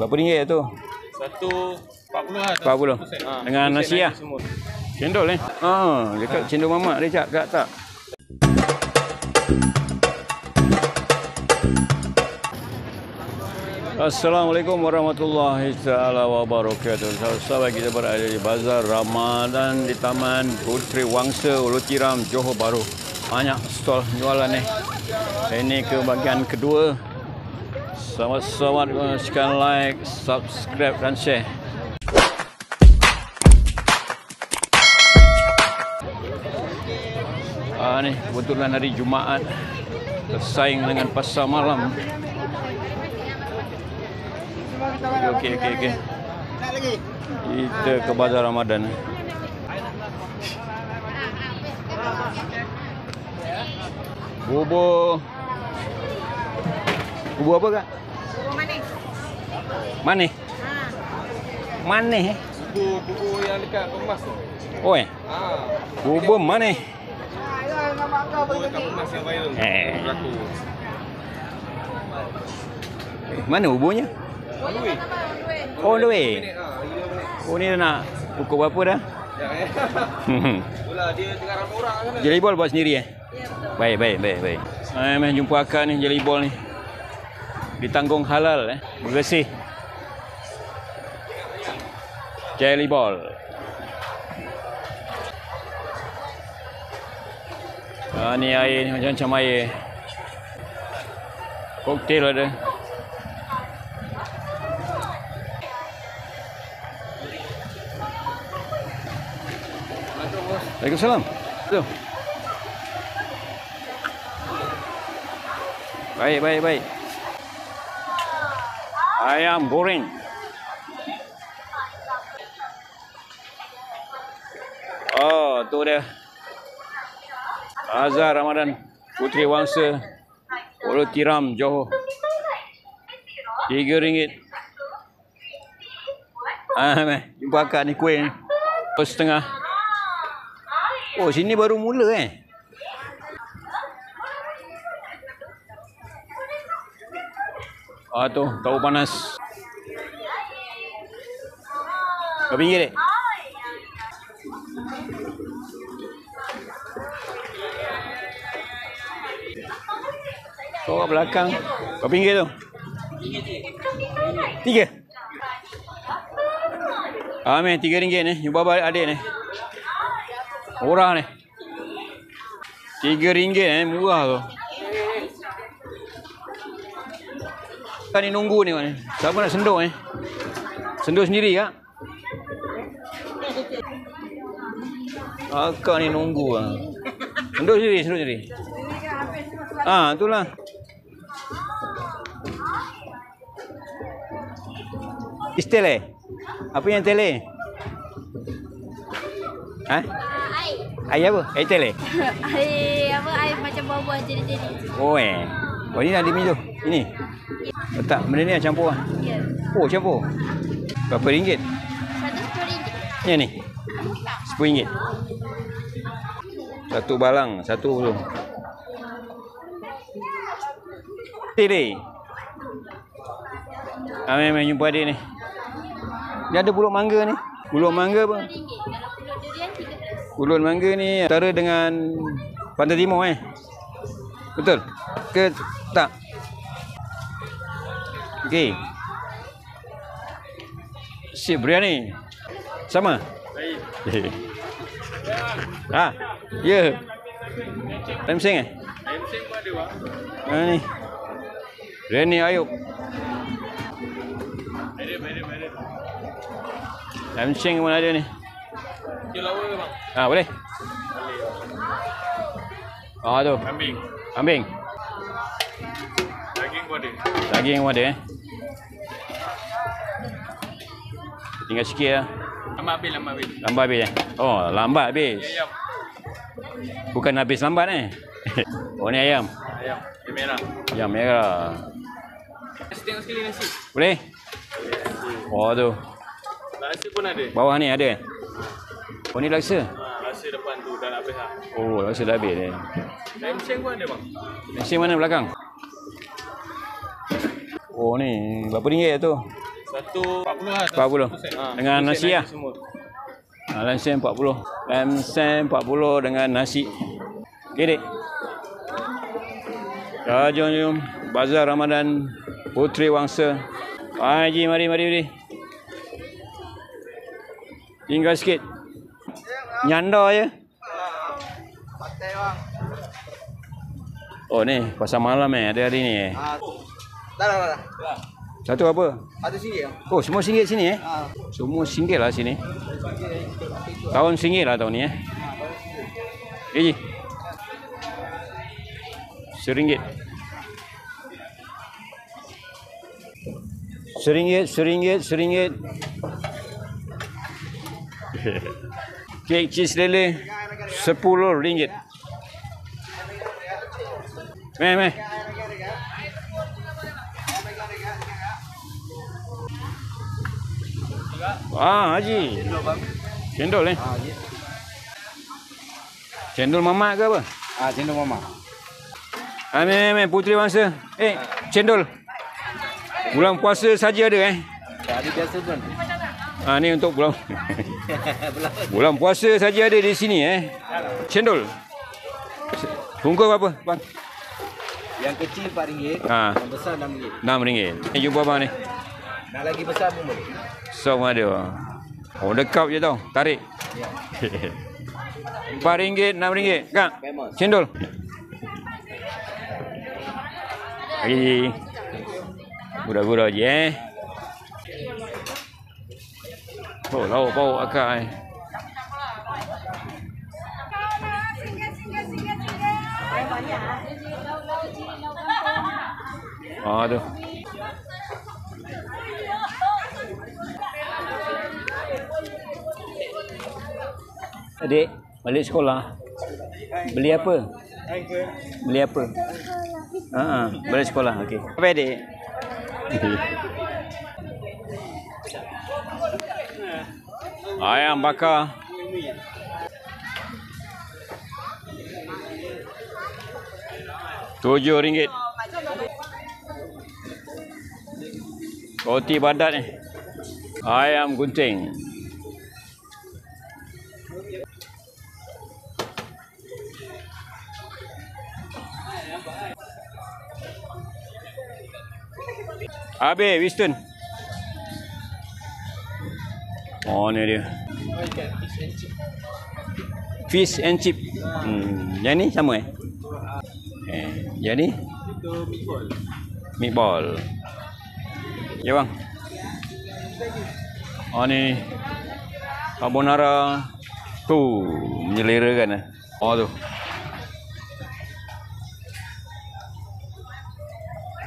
Berapa ringgit tu? Satu 40 lah. 40. Dengan nasi lah. Cendol ni. Dekat cendol mamak dia cak tak. Assalamualaikum warahmatullahi taala wabarakatuh. Sahabat kita berada di Bazar Ramadan di Taman Puteri Wangsa, Ulu Tiram, Johor Bahru. Banyak stol jualan ni. Ini ke bahagian kedua. Selamat sekali like, subscribe dan share. Ni kebetulan hari Jumaat bersaing dengan pasar malam. Okey. Kita ke Bazar Ramadan. Bubur apa kak? Bubur manis. Manis? Manis eh? Bubur yang dekat kemas tu. Oh bubur manis. Bubur dekat kemas yang viral. Berlaku. Mana buburnya? Oh, on the way. Oh, ni dah nak pukul berapa dah? Itulah dia tengah ramai orang sana. Jelly ball buat sendiri eh? Baik. Main jumpa akak ni, jelly ball ni. Ditanggung halal bersih. Jelly ball. Ni air ni macam-macam air. Koktail ada. Waalaikumsalam. Tu. Baik. Ayam goreng. Oh, tu dia. Bazar Ramadan Puteri Wangsa, Ulu Tiram, Johor. RM3. Jumpa akak ni kuih ni. Setengah. Oh, sini baru mula tu, tahu panas. Berapa ringgit dek? Kau belakang. Berapa ringgit tu? 3. Amin, RM3 ni. Jumpa adik ni. Murah ni. RM3 murah tu. Kan ni nunggu ni mana? Siapa nak senduk ni? Senduk sendiri kak? Akak ni nunggu ah. Senduk sendiri. Itulah. Istele. Apa yang tele? Air apa? Air tele? Air macam buah-buah jadi. Oh ni nak diminum. Ini? Letak benda ni campur lah. Ya. Oh campur. Berapa ringgit? Satu RM10. Yang ni? RM10. Satu balang. Satu tu. Tele. Main jumpa adik ni. Dia ada pulut mangga ni. Pulut mangga apa? Pulut mangga ni antara dengan Pantai Timur Betul? Ke tak? Okey. Si biryani. Sama? Baik. Ya. Temseng Temseng pun ada bang. Ni. Biryani Ayub. Ada. Temseng pun ada ni. Dia lawa ke bang? Boleh. Tu. Kambing. Daging pun ada. Tinggal sikit lah. Lambat habis. Oh, lambat habis. Ayam. Bukan habis lambat Oh, ni ayam. Ayam merah. Ayam merah. Tengok sekali nasi. Boleh? Oh, tu. Nasi pun ada. Bawah ni ada. Oh, ni laksa. Laksa depan tu dah habis lah. Oh, laksa dah habis Temseng pun ada bang. Temseng mana belakang? Oh, ni berapa ringgit tu? Satu 40 lah. 40. Dengan nasi lah. Lam sen 40. Lam sen 40 dengan nasi. Okey, Dek. Jom. Bazar Ramadan Puteri Wangsa. Haji, mari. Tinggal sikit. Nyanda je. Patai bang. Oh ni, pasar malam ada hari ni Dah. Satu apa? Ada sini ya? Oh, semua RM1 sini Semua RM1 lah sini. Tahun RM1 lah tahun ni Ji. RM1. Kek cheese lele RM10. Meh. Haji. Cendol ni. Cendol mamak ke apa? Cendol mama. Meh Puteri Wangsa. Cendol. Bulan puasa saja ada Ada biasa pun. Ni untuk bulan puasa saja ada di sini Cendol. Bungkus berapa, bang? Yang kecil RM4, yang besar RM6. RM6. Jumpa abang ni. Nak lagi besar pun boleh. So ada bang. Oh, dekap je tau. Tarik. RM4, RM6. Kak, cendol. Lagi. Gura-gura je Oh, lauk bau akak Aduh. Adik, balik sekolah. Beli apa? Balik sekolah. Okey. Apa adik? Ayam bakar. RM7. Roti badat ni. Ayam gunting. Habis, Winston. Oh, ni dia. Fish and chip. Yang ni sama yang ni? Itu Meatball. Ya bang. Oh ni. Carbonara. Tu, menyelera kan Oh tu.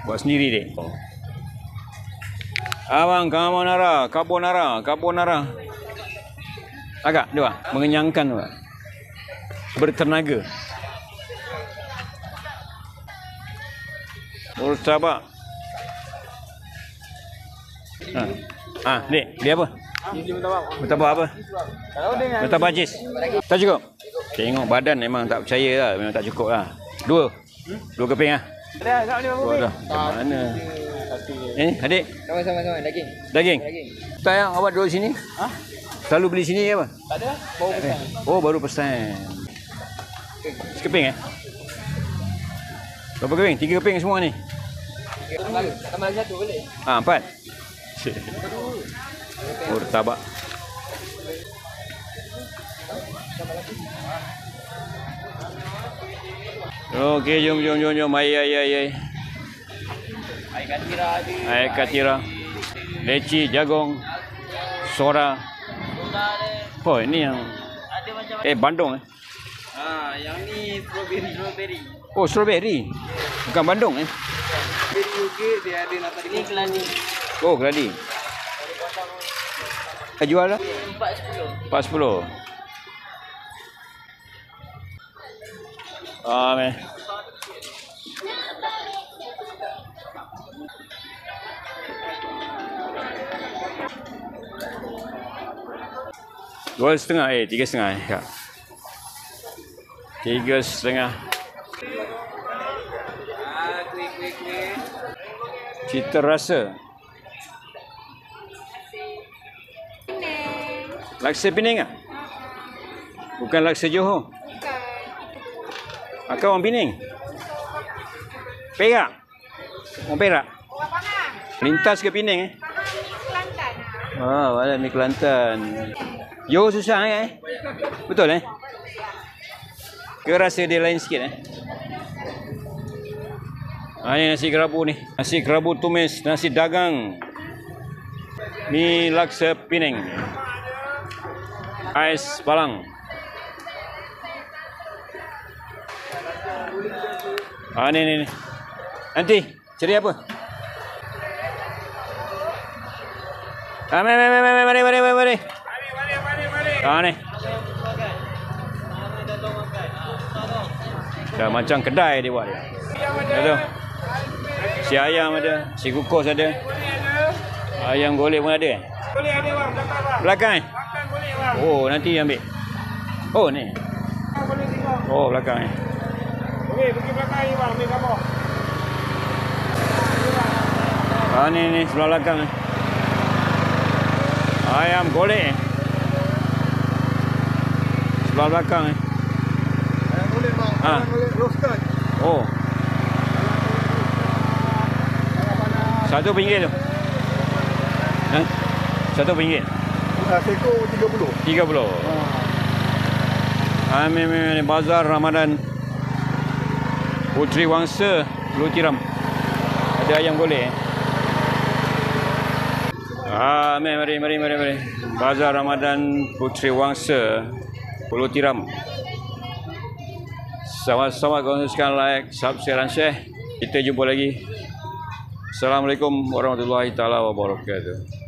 Buat sendiri dek. Abang, carbonara. Agak dua, mengenyangkan dua. Bertenaga. Murtabak. Dek, dia apa? Murtabak apa? Murtabak jis. Tak cukup? Tengok badan memang tak percaya lah. Memang tak cukup lah. Dua keping lah. Ada. Mana? Adik? Sama-sama Daging? Tak yang awak duduk sini? Selalu beli sini ke apa? Tak ada, baru pesan. Oh, baru pesan. Sekeping Berapa keping? 3 keping semua ni? Tambah lagi satu boleh? 4. Murtabak. Okey, jom. Ai. Air katira. Leci, jagung, sora. Oh, ini yang Bandung Yang ni strawberry. Oh, strawberry. Bukan Bandung Strawberry juga dia ada nak tadi. Ini keladi. Oh, keladi. Jual lah? 4.10. Meh. $2.5. 3.5 Kak. 3.5. Kuih. Cita rasa. Laksa Penang ah? Bukan laksa Johor. Bukan. Akak orang Penang? Perak? Orang Perak? Orang Pahang. Lintas ke Penang eh? Kelantan. Ada mi Kelantan. Johor susah eh? Betul eh? Ke rasa dia lain sikit eh? Ini nasi kerabu ni. Nasi kerabu tumis, nasi dagang. Mi laksa Penang. Ais balang. Ni. Nanti, cari apa? Mari. Ni. Dah macam kedai dia buat dia. Betul. Si ayam ada, si kukus ada. Ayam golek pun ada. Boleh ada bang, Belakang eh? belakang boleh bang. Oh, nanti ambil. Oh, ni. Boleh tengok. Oh, belakang eh. Okey, pergi belakang ni bang, ambil gambar. Ni sebelah belakang eh. Ayam golek eh. Sebelah belakang eh. Ayam boleh bang, Ah. ayam boleh roasted. Oh. RM1 tu. Ha? RM1. Seko 30. 30. Ni bazar Ramadan. Putri Wangsa, Pulau Tiram. Ada ayam golek. Mari. Bazar Ramadan Putri Wangsa, Pulau Tiram. Sama-sama konsumsikan, like, subscribe dan share. Kita jumpa lagi. Assalamualaikum warahmatullahi taala wabarakatuh.